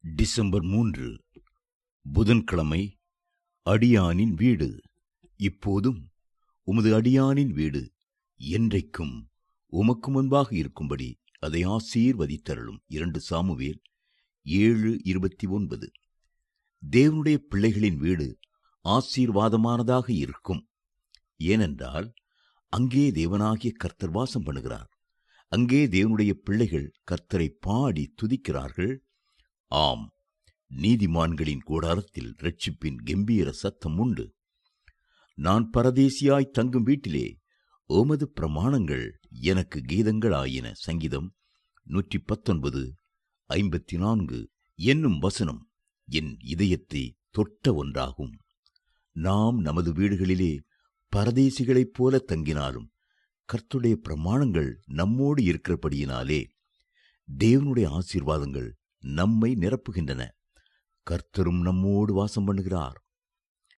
December 3 புதன்கிழமை. அடியானின் வீடு. இப்போதும் உமது அடியானின் வீடு என்றைக்கும் உமக்கு முன்பாக இருக்கும்படி அதை ஆசீர்வதித்தருளும். 2 சாமுவேல் 7:29. தேவனுடைய பிள்ளைகளின் வீடு ஆசீர்வாதமானதாக இருக்கும். ஏனென்றால் அங்கே தேவனாகிய கர்த்தர் வாசம் பண்ணுகிறார். அங்கே தேவனுடைய பிள்ளைகள் கர்த்தரை பாடி துதிக்கிறார்கள். ஆம், நீதிமான்களின் கூடாரத்தில் இரட்சிப்பின் கெம்பீர சத்தம் உண்டு. நான் பரதேசியாய் தங்கும் வீட்டிலே உமது பிரமாணங்கள் எனக்கு கீதங்களாயின. சங்கீதம் 119:54 என்னும் வசனம் என் இதயத்தை தொட்ட ஒன்றாகும். நாம் நமது வீடுகளிலே பரதேசிகளைப் போல தங்கினாலும் கர்த்தருடைய பிரமாணங்கள் நம்மோடு இருக்கிறபடியினாலே தேவனுடைய ஆசீர்வாதங்கள் நம்மை நிரப்புகின்றன. கர்த்தரும் நம்மோடு வாசம் பண்ணுகிறார்.